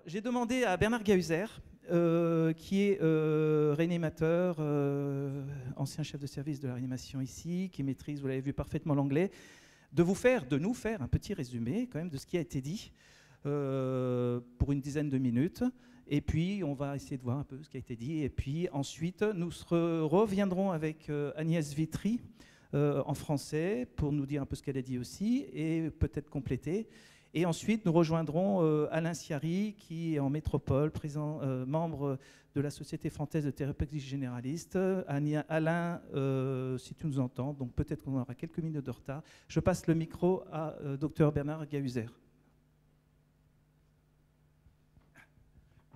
j'ai demandé à Bernard Gahuzer, qui est réanimateur, ancien chef de service de la réanimation ici, qui maîtrise, vous l'avez vu, parfaitement l'anglais, de nous faire un petit résumé quand même de ce qui a été dit pour une dizaine de minutes. Et puis, on va essayer de voir un peu ce qui a été dit. Et puis, ensuite, nous reviendrons avec Agnès Vitry en français pour nous dire un peu ce qu'elle a dit aussi et peut-être compléter. Et ensuite, nous rejoindrons Alain Ciary, qui est en métropole, membre de la Société française de thérapeutique généraliste. Alain, si tu nous entends, donc peut-être qu'on aura quelques minutes de retard. Je passe le micro à Dr Bernard Gahuzer.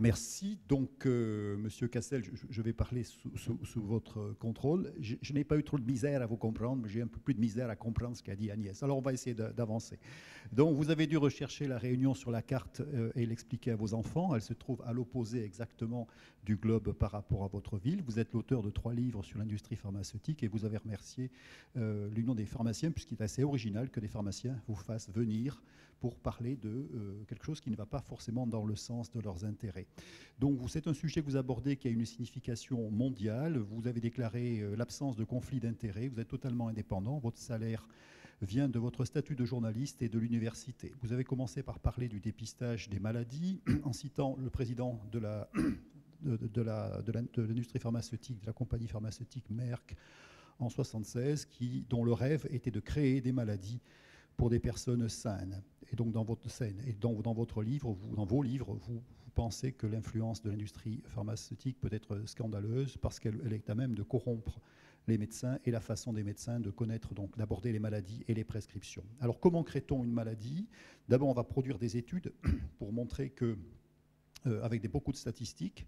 Merci. Donc, Monsieur Cassel, je vais parler sous votre contrôle. Je n'ai pas eu trop de misère à vous comprendre, mais j'ai un peu plus de misère à comprendre ce qu'a dit Agnès. Alors, on va essayer d'avancer. Donc, vous avez dû rechercher la Réunion sur la carte et l'expliquer à vos enfants. Elle se trouve à l'opposé exactement du globe par rapport à votre ville. Vous êtes l'auteur de 3 livres sur l'industrie pharmaceutique et vous avez remercié l'Union des pharmaciens, puisqu'il est assez original que des pharmaciens vous fassent venir pour parler de quelque chose qui ne va pas forcément dans le sens de leurs intérêts. Donc c'est un sujet que vous abordez qui a une signification mondiale. Vous avez déclaré l'absence de conflit d'intérêts. Vous êtes totalement indépendant. Votre salaire vient de votre statut de journaliste et de l'université. Vous avez commencé par parler du dépistage des maladies en citant le président de l'industrie pharmaceutique, de la compagnie pharmaceutique Merck en 1976, dont le rêve était de créer des maladies pour des personnes saines. Et donc dans votre livre, dans vos livres, vous pensez que l'influence de l'industrie pharmaceutique peut être scandaleuse parce qu'elle est à même de corrompre les médecins et la façon des médecins de connaître, donc d'aborder les maladies et les prescriptions. Alors comment crée-t-on une maladie? D'abord, on va produire des études pour montrer que, avec beaucoup de statistiques,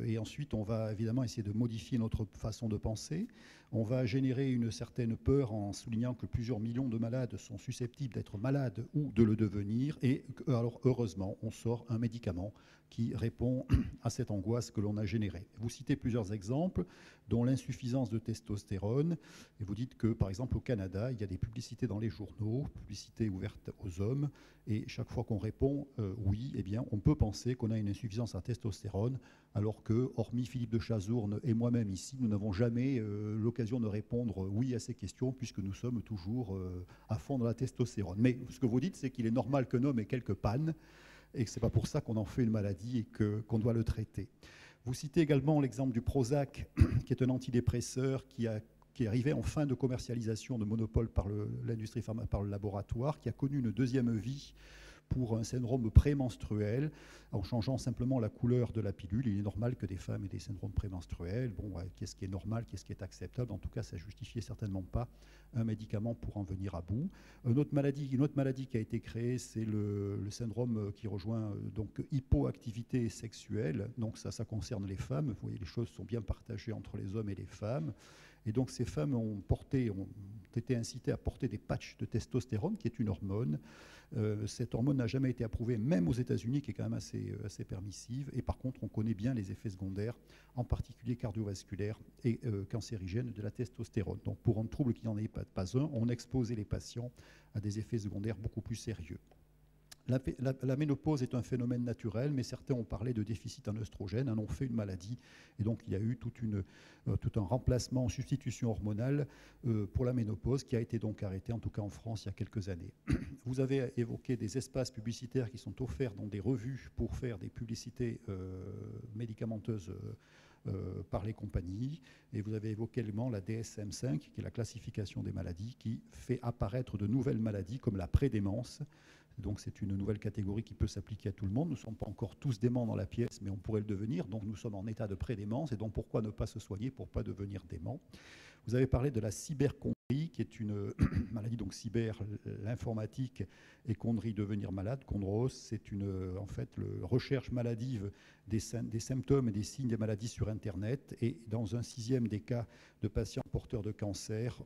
et ensuite on va évidemment essayer de modifier notre façon de penser. On va générer une certaine peur en soulignant que plusieurs millions de malades sont susceptibles d'être malades ou de le devenir. Et alors heureusement, on sort un médicament qui répond à cette angoisse que l'on a générée. Vous citez plusieurs exemples, dont l'insuffisance de testostérone. Et vous dites que, par exemple, au Canada, il y a des publicités dans les journaux, publicités ouvertes aux hommes. Et chaque fois qu'on répond oui, eh bien, on peut penser qu'on a une insuffisance en testostérone, alors que, hormis Philippe de Chazourne et moi-même ici, nous n'avons jamais l'occasion de répondre oui à ces questions, puisque nous sommes toujours à fond dans la testostérone. Mais ce que vous dites, c'est qu'il est normal qu'un homme ait quelques pannes, et que ce n'est pas pour ça qu'on en fait une maladie et qu'on doit le traiter. Vous citez également l'exemple du Prozac, qui est un antidépresseur qui est arrivé en fin de commercialisation de monopole par l'industrie par le laboratoire, qui a connu une deuxième vie pour un syndrome prémenstruel, en changeant simplement la couleur de la pilule. Il est normal que des femmes aient des syndromes prémenstruels. Bon, qu'est-ce qui est normal, qu'est-ce qui est acceptable? En tout cas, ça ne justifiait certainement pas un médicament pour en venir à bout. Une autre maladie qui a été créée, c'est le syndrome qui rejoint donc hypoactivité sexuelle. Donc ça concerne les femmes. Vous voyez, les choses sont bien partagées entre les hommes et les femmes. Et donc ces femmes ont été incitées à porter des patchs de testostérone, qui est une hormone. Cette hormone n'a jamais été approuvée, même aux États-Unis, qui est quand même assez permissive. Et par contre, on connaît bien les effets secondaires, en particulier cardiovasculaires et cancérigènes de la testostérone. Donc pour un trouble qui n'en est pas un, on exposait les patients à des effets secondaires beaucoup plus sérieux. La ménopause est un phénomène naturel, mais certains ont parlé de déficit en œstrogène, en ont fait une maladie, et donc il y a eu tout un remplacement en substitution hormonale pour la ménopause qui a été donc arrêté, en tout cas en France, il y a quelques années. Vous avez évoqué des espaces publicitaires qui sont offerts dans des revues pour faire des publicités médicamenteuses par les compagnies, et vous avez évoqué également la DSM-5, qui est la classification des maladies, qui fait apparaître de nouvelles maladies comme la prédémence. Donc c'est une nouvelle catégorie qui peut s'appliquer à tout le monde. Nous ne sommes pas encore tous déments dans la pièce, mais on pourrait le devenir. Donc nous sommes en état de prédémence, et donc pourquoi ne pas se soigner pour ne pas devenir dément? Vous avez parlé de la cyberchondrie, qui est une maladie, donc cyber, l'informatique, et chondrie, devenir malade. Chondrose, c'est en fait la recherche maladive des symptômes et des signes des maladies sur Internet. Et dans un 6e des cas de patients porteurs de cancer,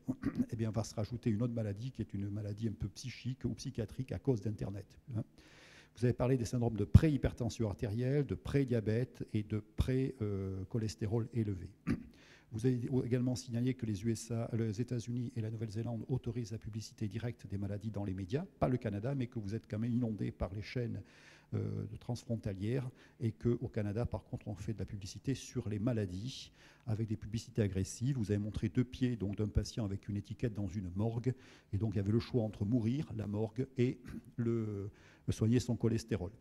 eh bien, va se rajouter une autre maladie qui est une maladie un peu psychique ou psychiatrique à cause d'Internet. Vous avez parlé des syndromes de préhypertension artérielle, de prédiabète et de pré-cholestérol élevé. Vous avez également signalé que les États-Unis et la Nouvelle-Zélande autorisent la publicité directe des maladies dans les médias, pas le Canada, mais que vous êtes quand même inondé par les chaînes transfrontalières et qu'au Canada, par contre, on fait de la publicité sur les maladies avec des publicités agressives. Vous avez montré 2 pieds donc d'un patient avec une étiquette dans une morgue, et donc il y avait le choix entre mourir, la morgue, et soigner son cholestérol.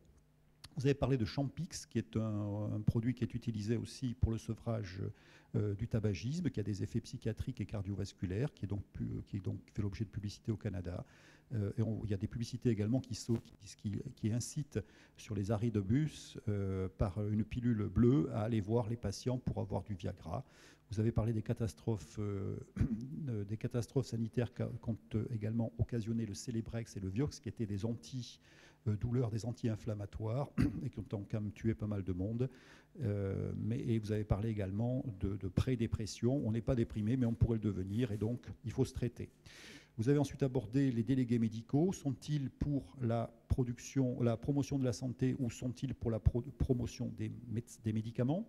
Vous avez parlé de Champix, qui est un produit qui est utilisé aussi pour le sevrage du tabagisme, qui a des effets psychiatriques et cardiovasculaires, qui fait l'objet de publicité au Canada. Il y a des publicités également qui incitent sur les arrêts de bus par une pilule bleue à aller voir les patients pour avoir du Viagra. Vous avez parlé des catastrophes sanitaires qu'ont également occasionné le Celebrex et le Vioxx, qui étaient des anti-douleurs, des anti-inflammatoires, et qui ont quand même tué pas mal de monde. Et vous avez parlé également de pré-dépression. On n'est pas déprimé, mais on pourrait le devenir, et donc il faut se traiter. Vous avez ensuite abordé les délégués médicaux. Sont-ils pour la promotion de la santé, ou sont-ils pour la promotion des médicaments?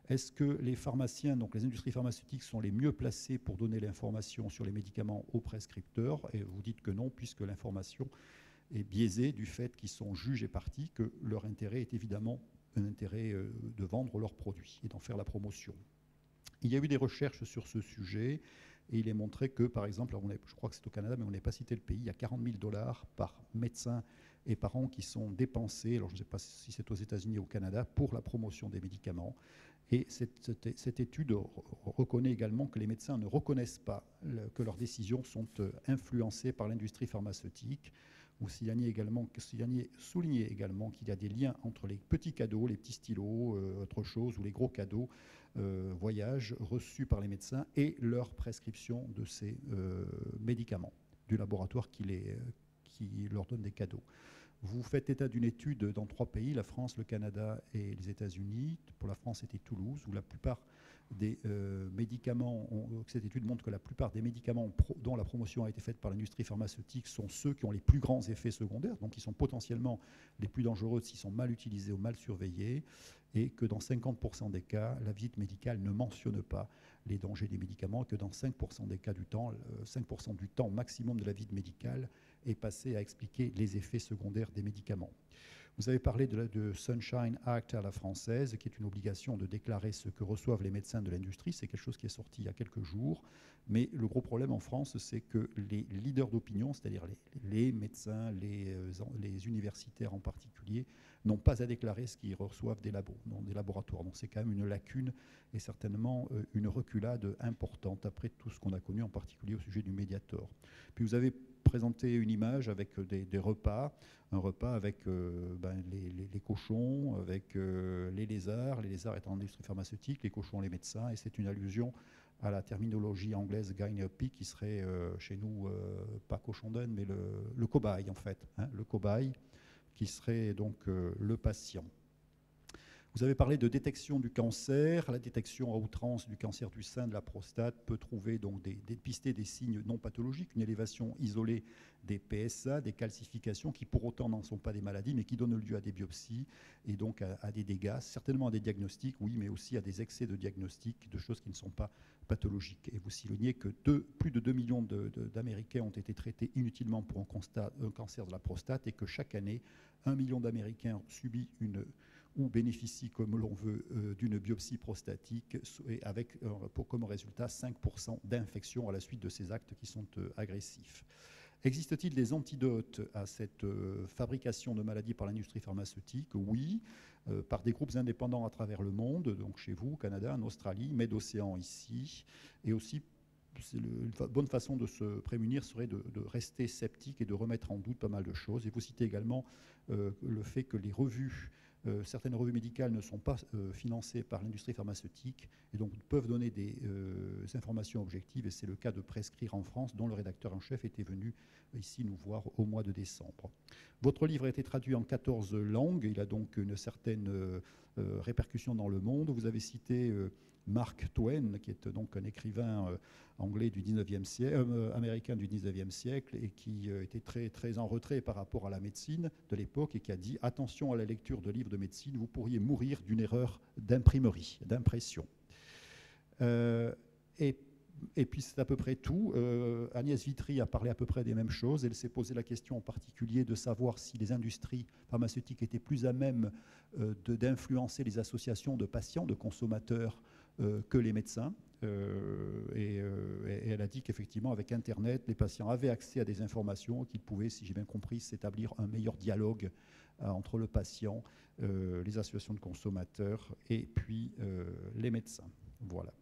Est-ce que les pharmaciens, donc les industries pharmaceutiques, sont les mieux placés pour donner l'information sur les médicaments aux prescripteurs? Et vous dites que non, puisque l'information est biaisée du fait qu'ils sont juges et parties, que leur intérêt est évidemment un intérêt de vendre leurs produits et d'en faire la promotion. Il y a eu des recherches sur ce sujet, et il est montré que, par exemple, je crois que c'est au Canada, mais on n'a pas cité le pays, il y a 40 000 $ par médecin et par an qui sont dépensés, alors je ne sais pas si c'est aux États-Unis ou au Canada, pour la promotion des médicaments. Et cette étude reconnaît également que les médecins ne reconnaissent pas que leurs décisions sont influencées par l'industrie pharmaceutique. Vous soulignez également qu'il y a des liens entre les petits cadeaux, les petits stylos, autre chose, ou les gros cadeaux, voyages reçus par les médecins et leur prescription de ces médicaments du laboratoire qui leur donne des cadeaux. Vous faites état d'une étude dans 3 pays, la France, le Canada et les États-Unis. Pour la France, c'était Toulouse, où la plupart des médicaments, cette étude montre que la plupart des médicaments dont la promotion a été faite par l'industrie pharmaceutique sont ceux qui ont les plus grands effets secondaires, donc qui sont potentiellement les plus dangereux s'ils sont mal utilisés ou mal surveillés, et que dans 50% des cas, la visite médicale ne mentionne pas les dangers des médicaments, et que dans 5% des cas du temps, 5% du temps maximum de la visite médicale est passé à expliquer les effets secondaires des médicaments. Vous avez parlé de Sunshine Act à la française, qui est une obligation de déclarer ce que reçoivent les médecins de l'industrie. C'est quelque chose qui est sorti il y a quelques jours. Mais le gros problème en France, c'est que les leaders d'opinion, c'est-à-dire les médecins, les universitaires en particulier, n'ont pas à déclarer ce qu'ils reçoivent des laboratoires. Donc c'est quand même une lacune et certainement une reculade importante après tout ce qu'on a connu, en particulier au sujet du Mediator. Puis vous avez présenté une image avec des repas, un repas avec les cochons, avec les lézards étant l'industrie pharmaceutique, les cochons les médecins, et c'est une allusion à la terminologie anglaise guinea pig, qui serait chez nous pas cochon d'Inde, mais le cobaye en fait, hein, le cobaye qui serait donc le patient. Vous avez parlé de détection du cancer. La détection à outrance du cancer du sein, de la prostate, peut trouver donc dépister des signes non pathologiques, une élévation isolée des PSA, des calcifications qui pour autant n'en sont pas des maladies, mais qui donnent lieu à des biopsies et donc à des dégâts, certainement à des diagnostics, oui, mais aussi à des excès de diagnostics, de choses qui ne sont pas pathologiques. Et vous soulignez que plus de 2 millions d'Américains ont été traités inutilement pour un cancer de la prostate, et que chaque année, 1 million d'Américains subit ou bénéficient, comme l'on veut, d'une biopsie prostatique, et avec comme résultat 5% d'infection à la suite de ces actes qui sont agressifs. Existe-t-il des antidotes à cette fabrication de maladies par l'industrie pharmaceutique? Oui, par des groupes indépendants à travers le monde, donc chez vous, au Canada, en Australie, Médocéan ici, et aussi une bonne façon de se prémunir serait de rester sceptique et de remettre en doute pas mal de choses. Et vous citez également le fait que certaines revues médicales ne sont pas financées par l'industrie pharmaceutique et donc peuvent donner des informations objectives, et c'est le cas de Prescrire en France, dont le rédacteur en chef était venu ici nous voir au mois de décembre. Votre livre a été traduit en 14 langues, il a donc une certaine répercussion dans le monde. Vous avez cité Mark Twain, qui est donc un écrivain anglais du 19e siècle, américain du 19e siècle, et qui était très, très en retrait par rapport à la médecine de l'époque, et qui a dit « Attention à la lecture de livres de médecine, vous pourriez mourir d'une erreur d'imprimerie, d'impression ». Et puis c'est à peu près tout. Agnès Vitry a parlé à peu près des mêmes choses. Elle s'est posé la question en particulier de savoir si les industries pharmaceutiques étaient plus à même d'influencer les associations de patients, de consommateurs, que les médecins. Et elle a dit qu'effectivement, avec Internet, les patients avaient accès à des informations, qu'ils pouvaient, si j'ai bien compris, s'établir un meilleur dialogue entre le patient, les associations de consommateurs et puis les médecins. Voilà.